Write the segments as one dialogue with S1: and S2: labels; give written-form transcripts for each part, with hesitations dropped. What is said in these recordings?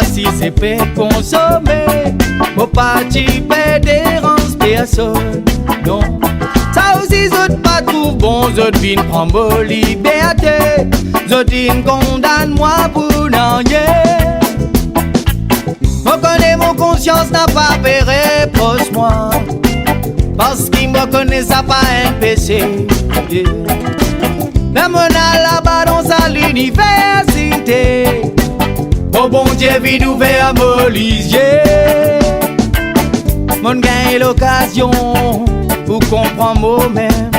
S1: si c'est pas consommé. Mon parti pas dérange personne, non. Ça aussi, zot pas tout bon, zot vin prend mon liberté. Zot vin condamne moi pour rien. Moi connais mon conscience n'a pas fait reproche moi. Parce qu'il me connaît ça pas un péché. Yeah. Même on a là-bas dans sa l'université. Oh bon Dieu vit ouvert mon lisier. Mon gagne l'occasion pour comprendre moi-même.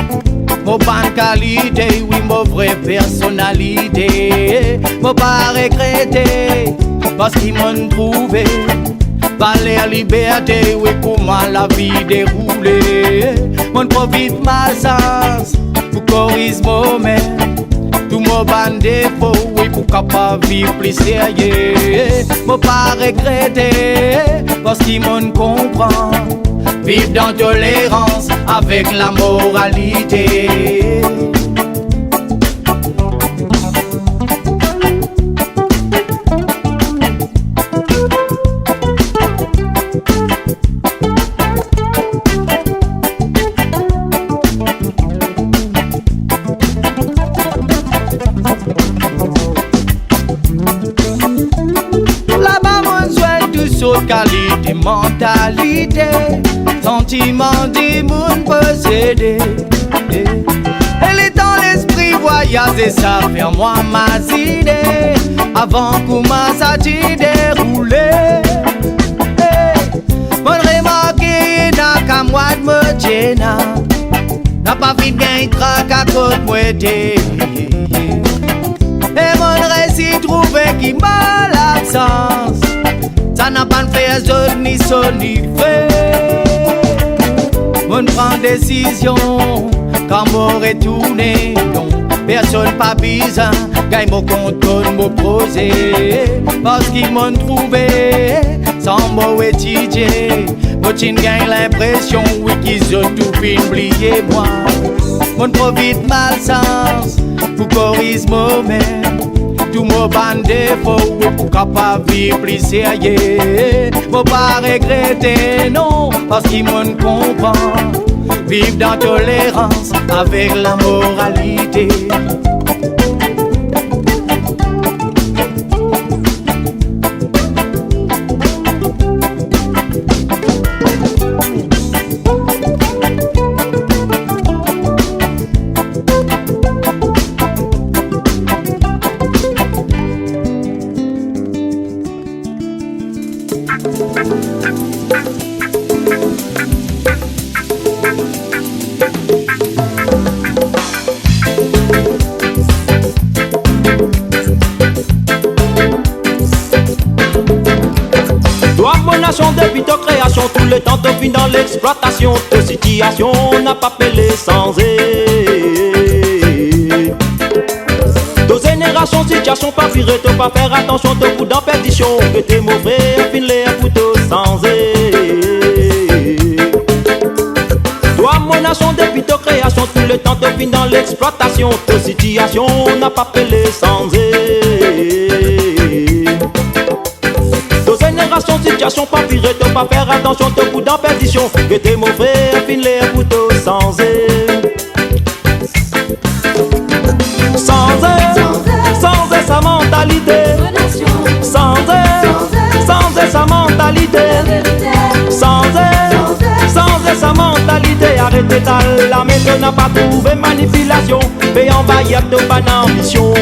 S1: Mon bonne qualité, oui mon vraie personnalité. Mon pas regretter parce qu'ils m'ont trouvé. Valeur liberté, oui pour moi la vie déroulée. Mon profite ma sens pour corriger moi-même. Tout mon bon défaut, oui pour capable vivre plus sérieux. Mon pas regretter parce qu'ils m'ont comprend. Vivre dans tolérance avec la moralité. Qualité, mentalité, sentiment du monde possédé. Et les temps l'esprit voyage et ça fait moi ma idée. Avant commence à t'y dérouler. Mon remarqué n'a qu'à moi de me gêner. N'a pas vite gain trac à côté moi t'es. Et mon récit trouvé qui m'a l'absence. Ça n'a pas fait zone ni son ni fait. On prend décision quand on retourne. Donc personne pas besoin gagne mon compte, mon projet. Parce qu'ils m'ont trouvé sans mot étudier. Moi gagne l'impression oui qu'ils ont tout fait oublier moi. On profite malsens pour corriger moi-même. Tout mon bon défaut pour capable vivre plus sérieux. Faut pas regretter non parce qu'ils m'ont comprend. Vivre dans tolérance avec la moralité.
S2: Depuis ta création, tout le temps te vit dans l'exploitation. Ta situation n'a pas pelé sans ta génération, situation pas virée, te pas faire attention, te coup dans perdition. Que t'es mauvais, fin les couteaux sans toi, mon nation, depuis ta création, tout le temps te vit dans l'exploitation. Ta situation n'a pas pelé sans situation pas virée, te pas faire attention, te coup dans perdition. Que t'es mauvais, fin les couteaux sans sa mentalité. Sans sa mentalité. Sans sa mentalité. Arrêtez la maison n'a pas trouvé manipulation. Et on va y être de bonne ambition.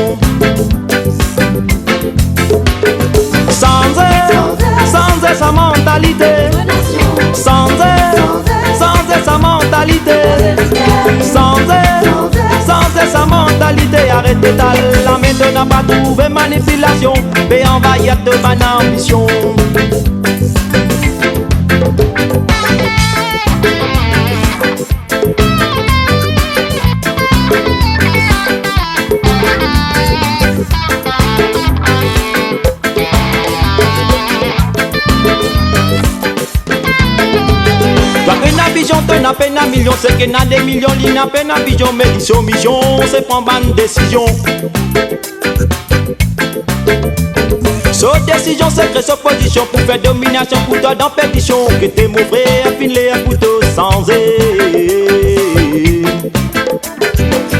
S2: Sans sa mentalité. Sans sa mentalité. Sans sa mentalité. Arrêtez la maison n'a pas trouvé manipulation. Et on va y être de bonne ambition. N'a peine à million, c'est qu'il y a des millions, il n'a peine à vision, mais mission, c'est prendre bonne décision. Sauf décision, secret, sans position, pour faire domination, pour toi dans pétition. Que t'es mon frère, filer un couteau sans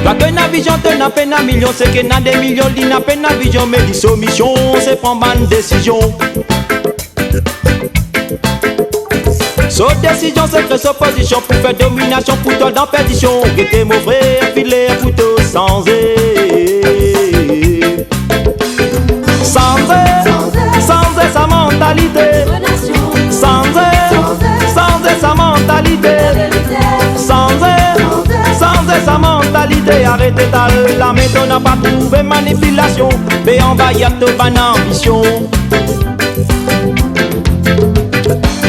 S2: toi que na vision, te na peine à million, c'est que na des millions, dit na peine à vision, mais dit soumission, c'est prendre bonne décision. Sauf décision, secret, sans position, pour faire domination, pour toi dans pétition. Que t'es mon frère, filer un couteau sans sans sa mentalité, sans sa mentalité, sans sa mentalité, arrêtez ta la méthode n'a pas trouvé manipulation, mais on va y avoir bonne ambition.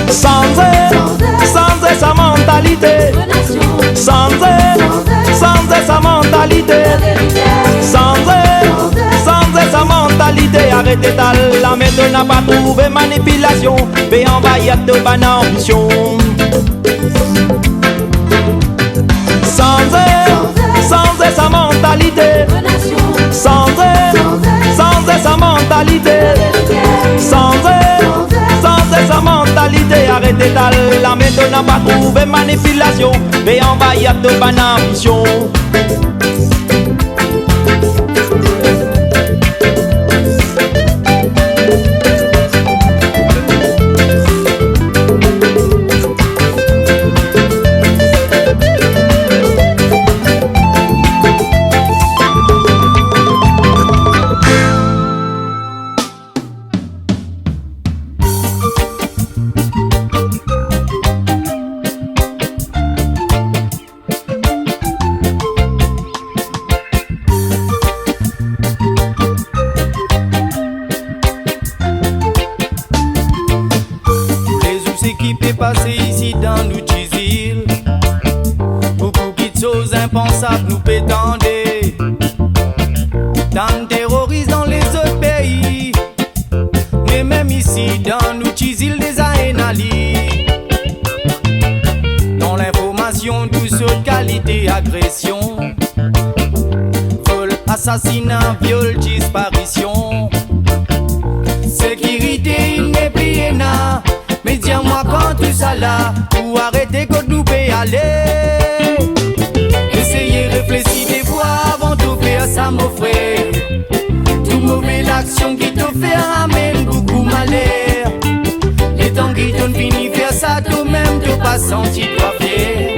S2: Sans sa mentalité, sans sa mentalité, sans sa mentalité, arrêtez ta la méthode n'a pas trouvé manipulation, mais on va y avoir bonne ambition. Sans sa mentalité, sans sa mentalité, sans sa mentalité, arrêtez ta la méthode n'a pas trouvé manipulation, mais on va y avoir bonne ambition.
S1: Passé ici dans nous Chizil, beaucoup de choses impensables nous pétendent, tant terroristes dans les autres pays, mais même ici dans nous Chizil des aénalies, dans l'information tous autres qualité, agression, vol, assassinat, viol, disparition, sécurité, il n'est plus rien. Mais dis-moi quand tout ça là, pour arrêter qu'on nous peut aller. Essayez réfléchir des fois avant de faire ça mon frère. Tout mauvais l'action qui te fait ramène beaucoup malheur. Les temps qui t'ont fini faire ça toi-même te pas senti toi fier.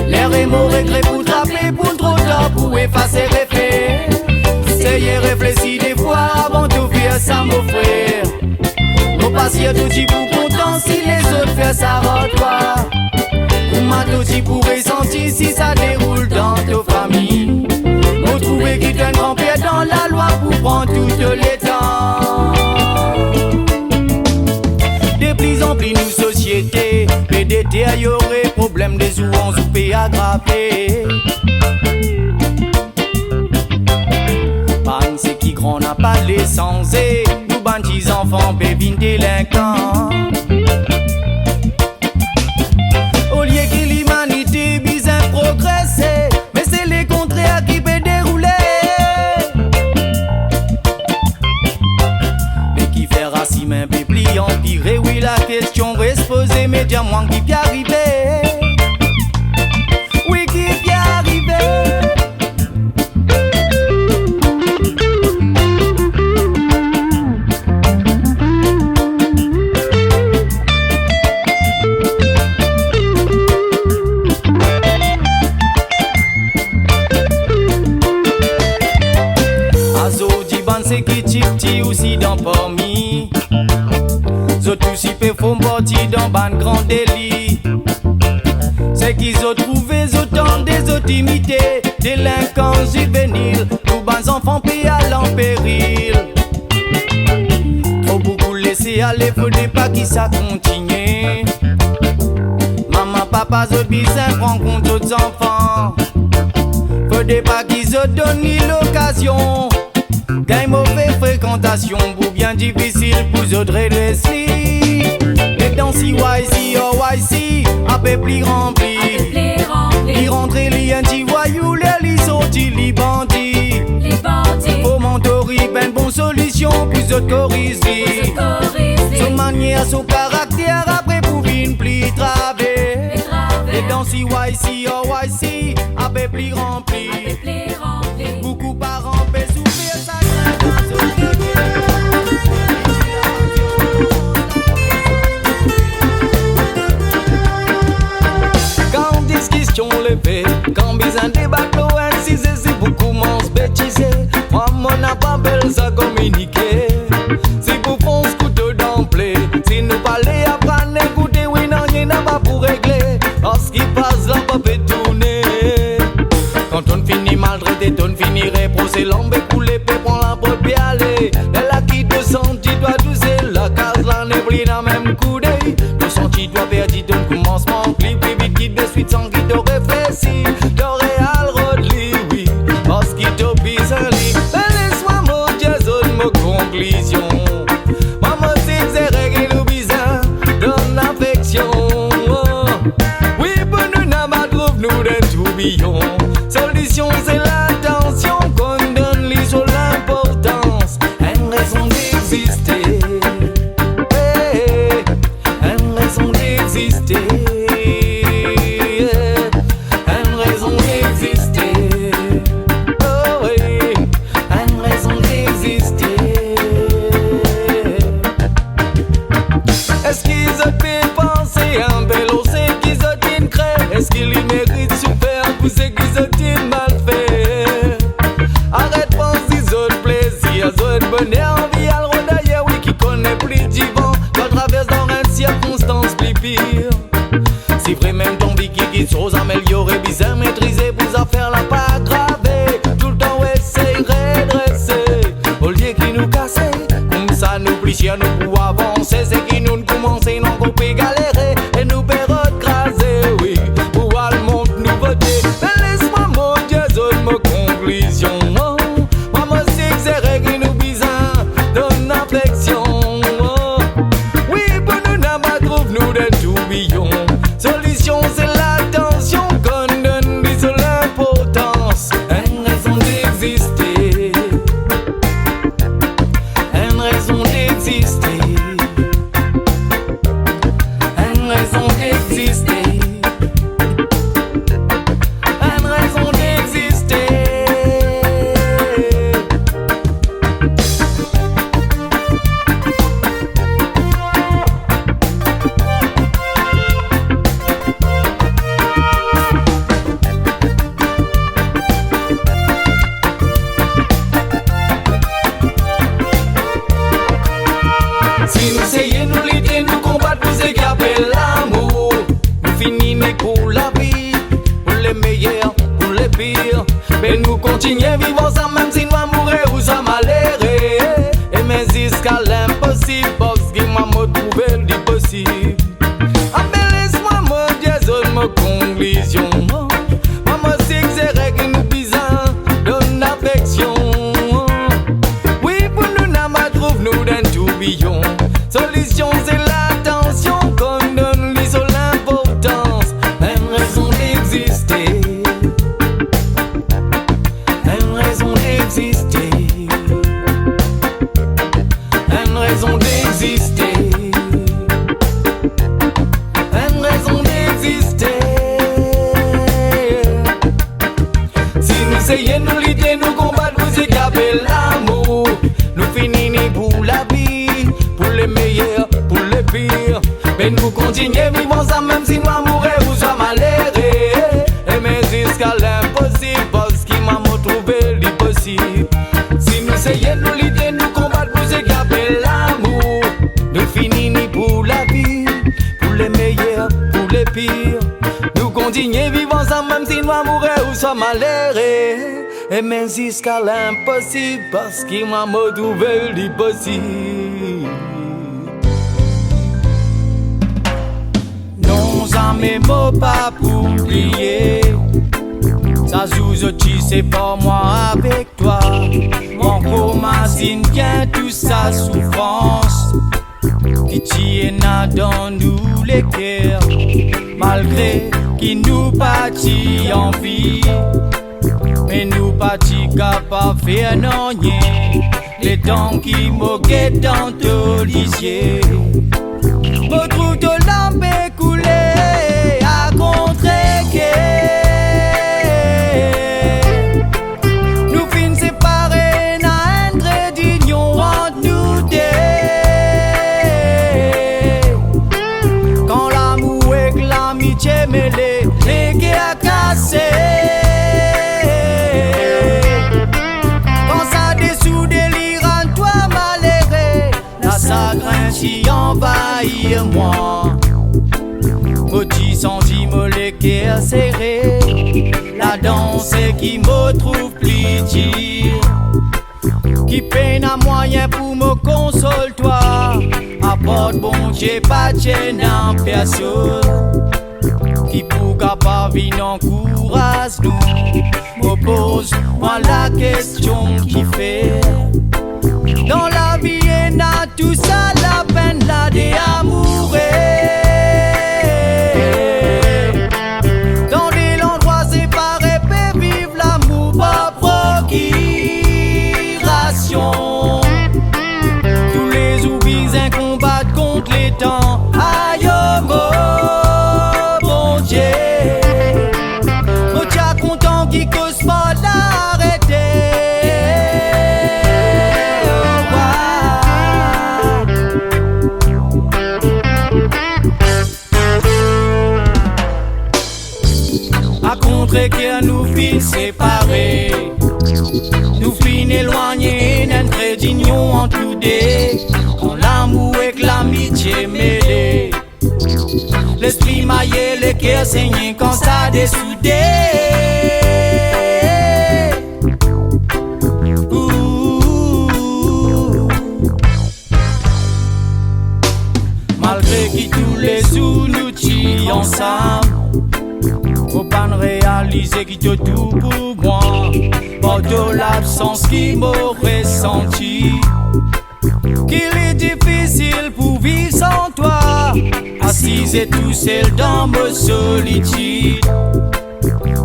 S1: L'air est mon regret pour trapper pour trop tard pour effacer les faits. Essayez réfléchir des fois avant de faire ça mon frère. Nos patients tout dit pour content si les autres font ça à toi. Ou ma tout dit pour ressentir si ça déroule dans ta famille. Nous trouver qu'il y a un grand-père dans la loi pour prendre tout les temps. De plus en plus nous société, les détériorer, problème des ouans ou peut aggraver. Parmi ceux qui grand n'a pas les sensés. Bandits enfants, bébés délinquants. Au lieu que l'humanité vise à progresser, mais c'est les contraires qui peuvent dérouler. Mais qui fait racine un peu plus empiré, oui la question reste posée, mais dis-moi qui peut arriver. Oui qui peut arriver. C'est qui titi aussi dans parmi. Zot aussi font partie dans ban grand délit. C'est qu'ils ont trouvé autant des autres imités, délinquants juvéniles, tous ban enfants payés à en péril. Trop beaucoup laissé aller, faudrait pas qu'ils ça continue. Maman, papa, zot bizarre, prend compte d'autres enfants. Faudrait pas qu'ils ont donné l'occasion. Gagne mauvaise fréquentation, ou bien difficile pour autres redresser. Et dans CYC, oh YC, à peu plus rempli. Ils rentrent les anti-voyous, les sortis, les bandits. Faut mentorer, ben bonne solution, plus autres corriger. ça son caractère après pour vin pli travé. Et dans CYC, OYC, après pli rempli. Beaucoup par an, peut souffrir sa quand discussion levée, quand besoin débat, si c'est beaucoup moins bêtisé. Moi, mon n'a pas belle à communiquer. Si vous font ce couteau d'emblée, si nous parlez après n'écoutez, oui, non, y'en a pas pour régler. Parce qu'il passe là, pas peut tourner. Quand on finit maltraité, on finirait procès l'embé coulé, peut prendre la porte bien aller. Elle a qui te senti, doit doucer la case, là n'est plus dans même coup d'œil. Te senti, doit perdre ton commencement, clip, plus vite, qui de suite sans qui te réfléchit. T'aurais à le rodli, oui, parce qu'il te pisse un lit. Mais laisse-moi mon Jason, mon conclusion. Maman, c'est règle nous bizarre, donne l'affection. Oui, pour nous, n'a pas trouvé nous d'un tourbillon. Solution, c'est l'attention qu'on donne lui sur l'importance. Une raison d'exister. Une raison d'exister. Une raison d'exister. Oh oui, une raison d'exister. Est-ce qu'ils ont fait penser un vélo, c'est qu'ils ont une crème? Est-ce qu'ils y méritent super pour ce qu'ils ont une mal fait? Arrête penser autres plaisirs, autres bonheur, vie à le d'ailleurs, oui, qui connaît plus d'ivant, quand traverse dans une circonstance plus pire. Si vrai même ton vie qui chose améliorer, bizarre maîtriser, vous à faire la pas aggraver. Tout le temps essayer redresser, au lieu qui nous casser, comme ça nous plichier, nous pour avancer, c'est qui nous commencer, non qu'on peut galérer, et nous peut recraser, oui, pour aller monter nous voter. Mais laisse-moi mon Dieu, ma conclusion. Maman sait que c'est règle nous bizarre, donne affection. Oui, pour nous n'a pas trouvé nous d'un tourbillon. Solution, c'est l'attention qu'on donne lui sur l'importance. Une raison d'exister. Une raison d'exister. Une raison d'exister. Une raison d'exister. Si nous essayons nous l'idée, nous combattre pour ce qui appelle l'amour. Nous finissons pour la vie, pour les meilleurs, pour les pires. Mais nous continuons vivre ensemble même si nous allons mourir ou ça malheurer. Et mais jusqu'à l'impossible, parce qu'il m'a trouvé l'impossible. Ah mais laisse-moi mon Dieu, ma conclusion. Maman sait que c'est règle nous bizarre, donne l'affection. Oui, pour nous n'a pas trouvé nous d'un tourbillon. Solution, c'est l'attention qu'on donne lui sur l'importance. Une raison d'exister. Une raison d'exister. Une raison d'exister. Une raison d'exister. Si nous essayons nous l'idée, nous combattre pour ce qu'appelle l'amour. Nous finissons pour la vie, pour les meilleurs, pour les pires. Mais nous continuons vivre ensemble même si nous allons mourir ou soit malheureux. Et mais jusqu'à l'impossible, parce qu'il m'a trouvé l'impossible. Si nous essayons nous l'idée, nous combattre pour ce qu'appelle l'amour. Nous finissons pour la vie, pour les meilleurs, pour les pires. Nous continuons vivre ensemble même si nous allons mourir ou soit malheureux. Et même jusqu'à l'impossible, parce qu'il m'a trouvé l'impossible. Non, ça mes mots pas pour oublier. Ça joue c'est pas moi avec toi. Mon comacine vient toute sa souffrance. Pitié n'a dans nous les cœurs. Malgré qui nous partit en vie. Mais nous partis capables de faire non rien. Les temps qui moquaient dans ton lycée. me trouve de l'âme écoulée à contre-quai. Nous fin séparés n'a un trait d'union entre nous deux. Quand l'amour et l'amitié mêlées, les guerres cassées. Quand ça dessous délire en toi malheureux, la chagrin qui envahit moi. Petit sentiment les cœurs serrés, la danse qui me trouve plaisir, qui peine à moyen pour me consoler toi. Apporte bon Dieu pas de gêne en personne, qui pour capable encourage nous. Me pose moi la question qui fait, dans la vie il y a tout ça, la peine là des amoureux. Dans des endroits séparés peut vivre l'amour par procuration. Tous les oublis combattent contre les temps. Aïe oh bon Dieu, me tiens content qui cause pas l'arrêter. À contre-cœur nous fin séparés, nous fin éloignés d'un trait d'union entre nous deux. Quand l'amour et l'amitié mêlées, l'esprit maillé, le cœur saigné quand ça dessoudé. Malgré qui tous les jours nous tuent ensemble, faut pas réaliser qui te tout pour moi. Pas de l'absence qui m'aurait senti, qu'il est difficile pour vivre sans toi. Assise et tout seul dans ma solitude,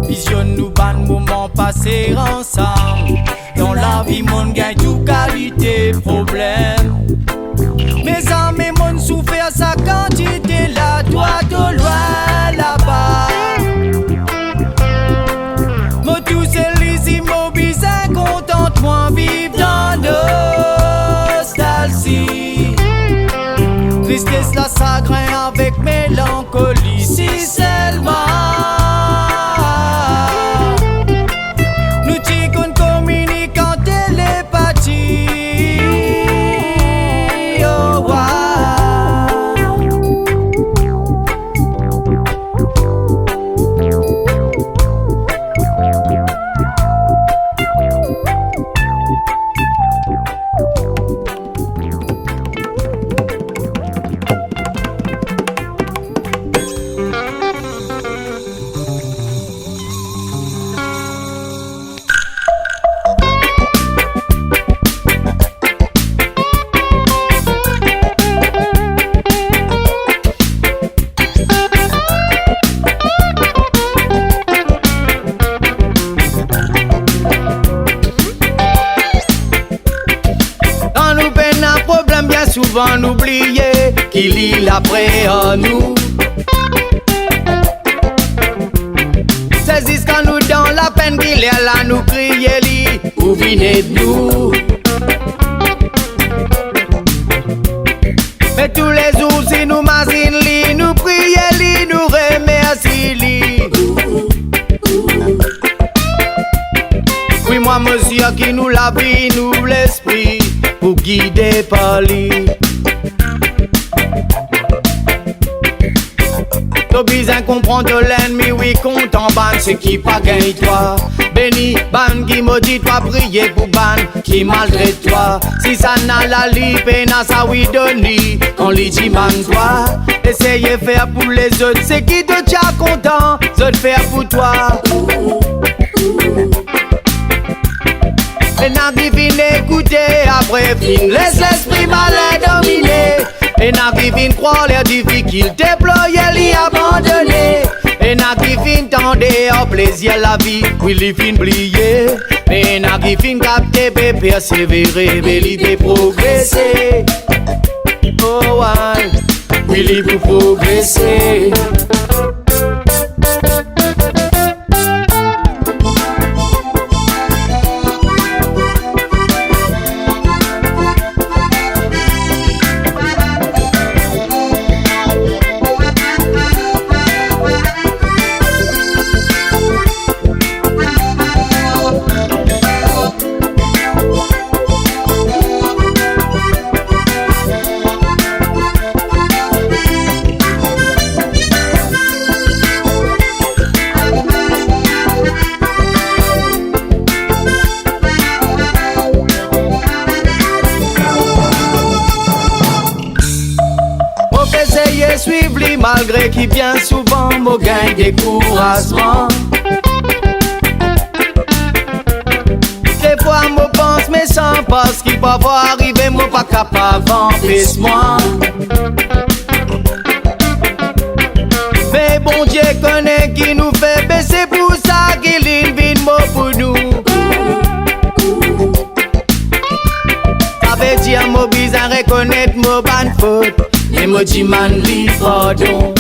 S1: visionne nous ban moments passés ensemble. Dans la vie mon gagne tout qualité problème. Mes amis m'ont souffert sa quantité là, toi de loin là-bas. Moi tout seul ici mobile, contentement vivre dans nostalgie. Tristesse la chagrin avec mélancolie, si seulement nous t'y qu'on communique en télépathie. Oh, wow. Souvent n'oublier qu'il y l'après en nous. Saisissent quand nous dans la peine qu'il est là, nous crier li, ou venez de nous. Mais tous les jours si nous mazine li, nous prier li, nous remercier li. Oui moi monsieur qui nous la vie, nous l'esprit, pour guider par lui. T'as besoin comprendre l'ennemi, oui, compte en ban, c'est qui pas gagne toi. Béni, ban qui maudit toi, prier pour ban qui maltraite toi. Si ça n'a la lipe, n'a ça oui donné, quand les dit man toi. Essayez faire pour les autres, c'est qui te tient content, je te faire pour toi. Et n'a qui vient écouter, après fin, laisse l'esprit malin dominer. Et n'a qui vient croire les difficultés, ployer, l'y abandonner. Et n'a qui vient tendre au plaisir la vie, oui, l'y fin plier. Et n'a qui vient capter, persévérer, belliver, progresser. Oh, ouais. Willy pour progresser.
S2: Suivre lui malgré qu'il bien souvent me gagne découragement. Des fois me pense mais sans parce qu'il va voir arriver moi pas capable d'empêcher-moi. Mais bon Dieu connaît qui nous fait baisser pour ça qu'il invite moi pour nous. Ça veut dire moi bizarre reconnaître moi bonne faute. Et moi dis man li pardon.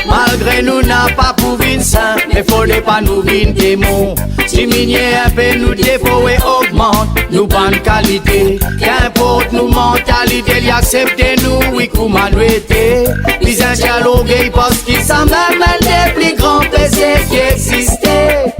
S2: Malgré nous n'a pas pour vin saint, mais faudrait pas nous vin démon. Diminuer un peu nous défauts et augmente nous bonne qualité. Qu'importe nous mentalité, l'y accepter nous, oui comme manualité. Les dialoguer parce qu'ils sont même les plus grands plaisirs qui existaient.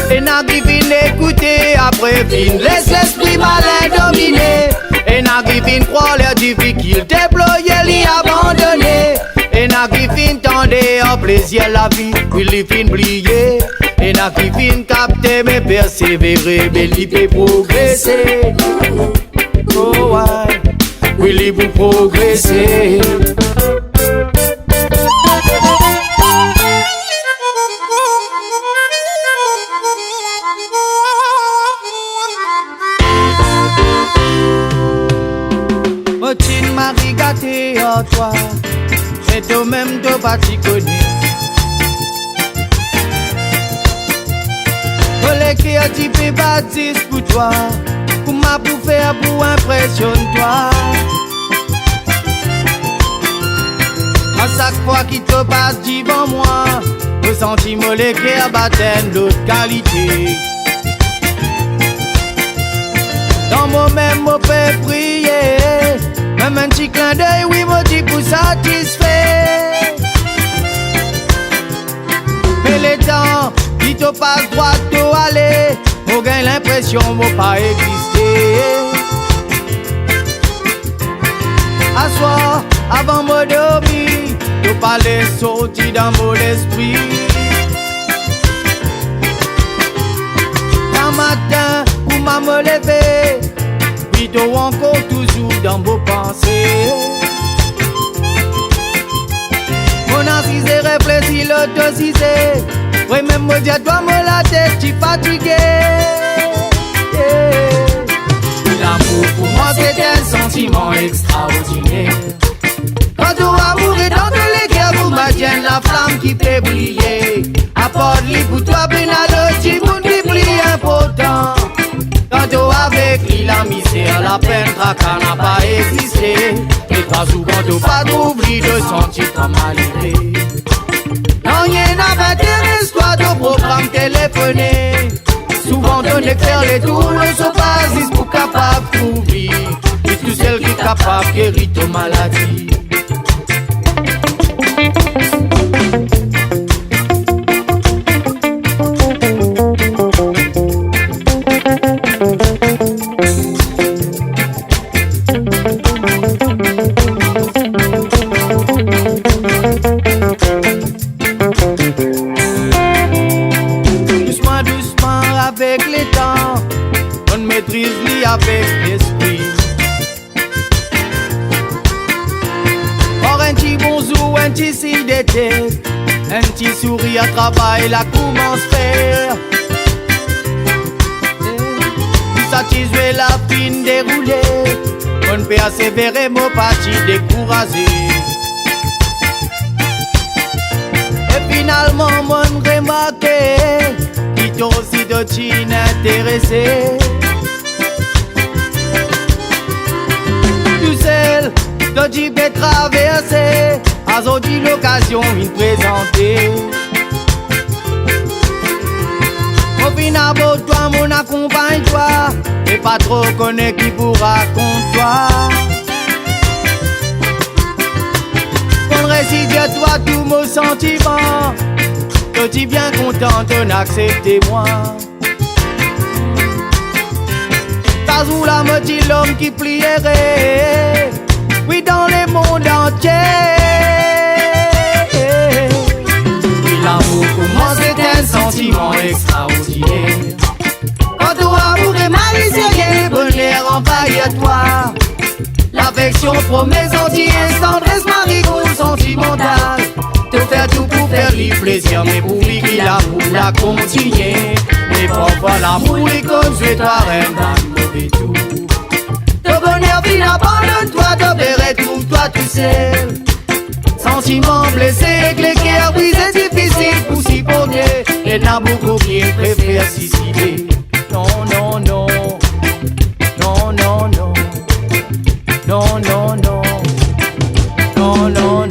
S2: Et n'a divine écouter, après fin laisse l'esprit malin dominer. Et n'a divine croire leurs difficultés, ployer l'y abandonner. Et n'a divine tendre en plaisir la vie, puis l'y fin briller. Et n'a divine capter mais persévérer, mais l'y peut progresser. Oh ouais, oui l'y peut progresser. Motine Marie gâté en toi, mais toi-même t'as pas t'y connais. Collègue qui a dit fais baptiste pour toi, pour m'a pour faire pour impressionner toi. À chaque fois qu'il te passe devant moi, je sens mollet qui a battu d'autres qualités. Dans mon même mot peut prier, même un petit clin d'œil, oui, me dit pour satisfait. Mais les temps qui te passent droit de aller, on gagne l'impression de pas exister. À soir, avant me dormir, te parler sorti dans mon esprit. Un matin, pour m'a me lever, puis toi encore toujours dans vos pensées. Mon assisé réfléchit l'autosisé, oui même moi dis toi me la tête, tu fatigué. L'amour pour moi c'est un sentiment extraordinaire. Quand tu vas mourir dans tous les cœurs, vous maintiennent la flamme qui fait briller. Apporte-lui pour toi pénalogie, mon qui brille important. Quand tu avec lui la misère, la peine, tracas n'a pas existé. Et toi souvent tu pas d'oubli de sentir comme arrivé. Non rien n'a m'intéresse toi de programme téléphoné. Souvent donner faire les tours, ne sont pas juste pour capable de trouver. Et tout celle qui est capable de guérir ton maladie. Doucement, doucement avec les temps, on maîtrise-les avec l'esprit. Or un petit bonjour, un petit signe de tête, un petit sourire à travail, la commence faire. Satisfait la fine déroulée, on peut persévérer, mon parti découragé. Et finalement, mon remarqué, qui t'ont aussi de t'y intéressé.
S1: le jeep est traversé, à aujourd'hui l'occasion de présenter. Au final, toi, mon accompagne-toi, et pas trop connaît qui pourra contre toi. Qu'on récite à toi tous mes sentiments, que tu bien content de n'accepter moi. T'as où la moitié l'homme qui plierait, oui dans le monde entier. Oui, l'amour pour moi c'est un sentiment extraordinaire. Quand ton amour est malicieuse, bonheur envahit à toi. L'affection promet entier, tendresse marigot sentimentale. Te faire tout pour faire lui plaisir, mais pour lui qu'il a pour la continuer. Mais parfois l'amour est comme je toi, reine d'un mauvais tour. Ton bonheur vient abandonne-toi, te verrai tout toi tout seul. Sentiment blessé, avec les cœurs brisés, difficile pour s'y porter. Et n'a beaucoup qui préfère s'y citer. Non, non, non. Non, non, non. Non, non, non. Non, non, non.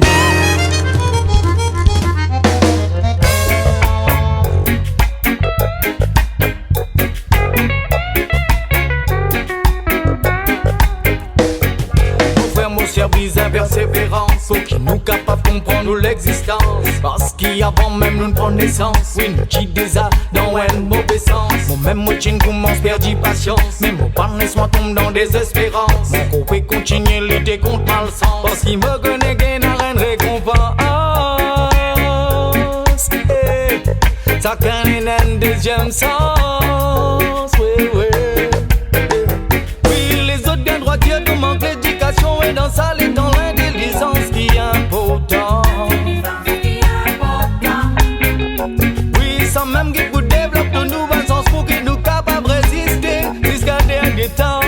S1: Persévérance, faut qu'il nous capable de comprendre l'existence. Parce qu'avant même nous ne prenons naissance, oui, nous qui déjà dans un mauvais sens. Moi-même, moi, je commence perdu patience. Mais mon pas laisse-moi tomber dans désespérance. Mon corps peut continuer lutter contre mal sens. Parce qu'il me connaît qu'il n'a rien de récompense. Ça canne un deuxième sens. Oui, oui. Oui, les autres bien droitiers nous manquent l'éducation. Et dans ça, les dans l'intelligence qui est important. Oui, sans même qu'il vous développe de nouveaux sens pour qu'il nous capable de résister jusqu'à dernier temps.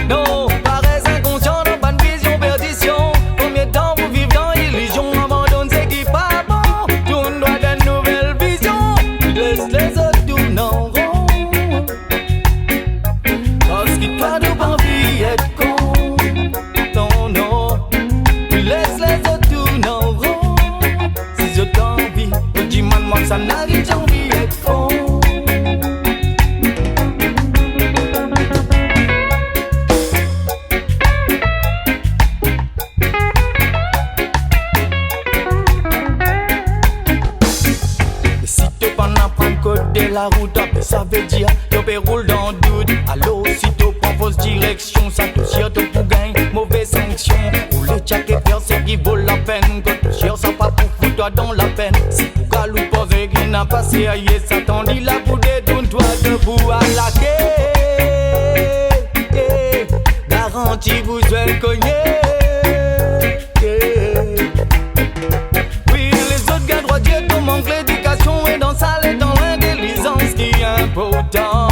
S1: Non, paraît inconscient dans pas de vision, perdition. Combien de temps vous vivez dans l'illusion, abandonne ce qui pas bon. Tout doit d'une nouvelle vision, laisse les autres tourner en rond. Parce qu'il doit nous pas envie être con. Non, non, laisse les autres tourner en rond. Si je t'envie, je dis moi que ça n'arrive, j'ai envie d'être con. Si tu pas n'apprendre côté la route, ça veut dire que tu roules dans le doute. Alors si tu prends fausse direction, ça te tire te pour gagner mauvaise sanction. Pour les tchèques et faire ce qui vaut la peine. Que tu cherches ça pas pour foutre toi dans la peine. Si pour galou poser qui n'a pas passé ailleurs, ça t'en dit la boudet, tourne-toi debout à la quai. Garantie vous le cogner. Oui, les autres gars droitiers te manquent l'éducation. Et dans ça, les dans l'intelligence qui est important.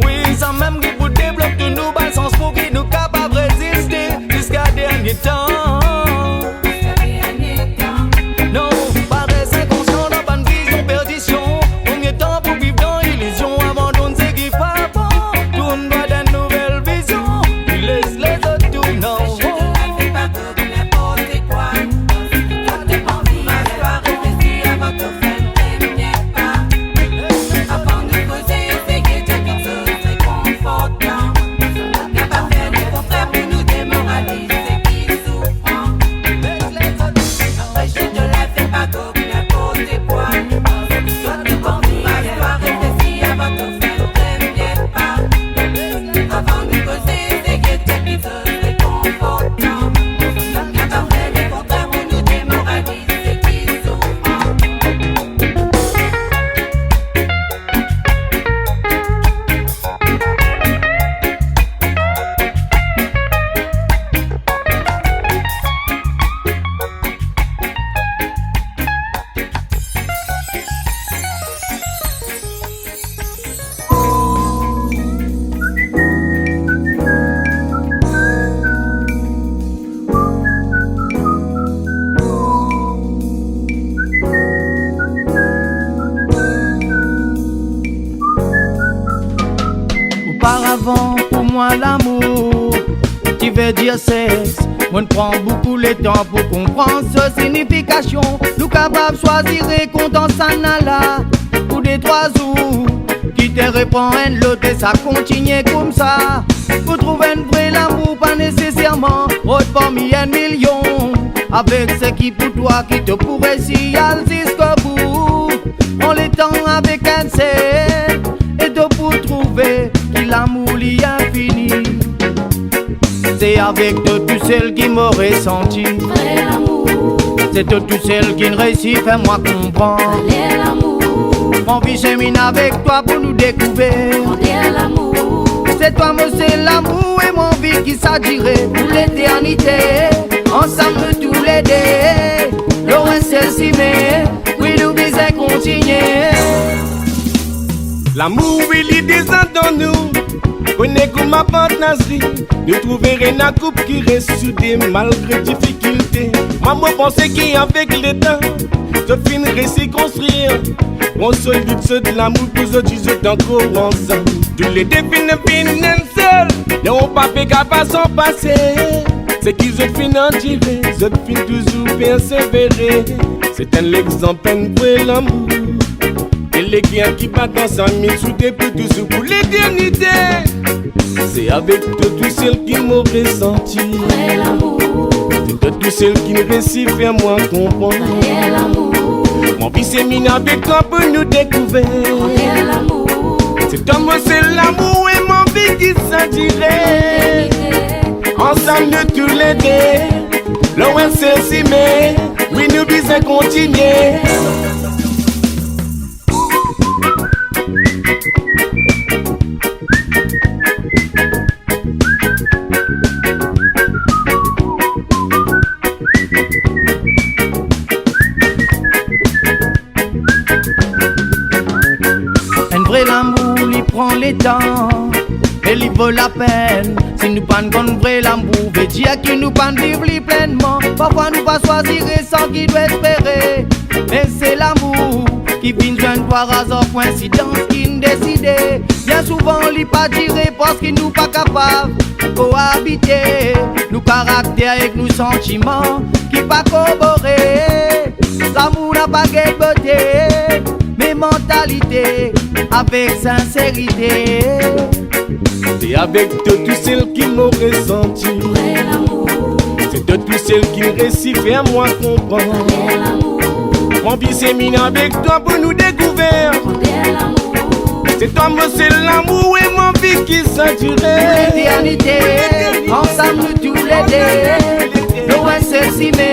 S1: Oui, ça même qui vous développe de nouveaux sens pour qu'il nous capable de résister jusqu'à dernier temps. Non, paraît inconscient dans pas de vision, perdition. Combien de temps pour vivre dans l'illusion, abandonne ce qui pas bon. Tout doit d'une nouvelle vision. veut dire sexe. On prend beaucoup le temps pour comprendre sa signification. Nous capables de choisir et content ça n'a là. Pour des 3 jours, qui te reprend un l'autre et ça continue comme ça. Pour trouver un vrai l'amour, pas nécessairement autre parmi 1 million. Avec ce qui pour toi, qui te pourrait si aller jusqu'au bout. On les tend avec un seul et de pour trouver qui l'amour l'y infini. C'est avec de tout celles qui m'aurait senti. C'est de tout celles qui ne réussit, fais-moi comprendre. Mon vie chemine avec toi pour nous découvrir. C'est toi, moi, c'est l'amour et mon vie qui s'agirait pour l'éternité. Ensemble tous les deux, l'on est si mais oui, nous disons continuer.
S2: L'amour, il est déjà dans nous. Connais comme ma partenariat. Nous trouverons une couple qui reste soudée malgré difficultés. Maman pensait qu'avec le temps, je finirais de construire. On seul but c'est de l'amour pour eux, ils sont encore ensemble. Tous les deux finissent seuls, ils n'ont pas fait qu'à pas s'en passer. C'est qu'ils ont fini en tirer, ils ont fini toujours persévérer. C'est un exemple pour l'amour. Et les gars qui battent ensemble, soudés pour toujours pour l'éternité. C'est avec toutes celles qui m'auraient senti. C'est toutes celles qui me réussissent, fais-moi comprendre. Mon vie s'est mis avec toi pour nous découvrir. C'est toi, moi, c'est l'amour et mon vie qui s'attirait. Ensemble nous tous les deux, loin c'est si mais oui nous bisons continuer.
S1: Un vrai l'amour, il prend les temps. Et il vaut la peine. Si nous pas un vrai l'amour, veut dire que nous pas vivre pleinement. Parfois nous pas choisir sans qui doit espérer. Mais c'est l'amour qui vient joindre par hasard, coïncidence qui nous décide. Bien souvent il pas tiré parce qu'il nous pas capable cohabiter. Nous caractère avec nos sentiments qui pas corroborer. L'amour n'a pas de beauté, mais mentalité avec sincérité.
S2: C'est avec toutes celles qui m'auraient senti. C'est toutes celles qui me réussissent, fais-moi comprendre. Mon vie s'est mis avec toi pour nous découvrir. C'est toi, moi, c'est l'amour et mon vie qui s'attirait.
S1: L'éternité, ensemble nous tous les deux. Loin c'est si mais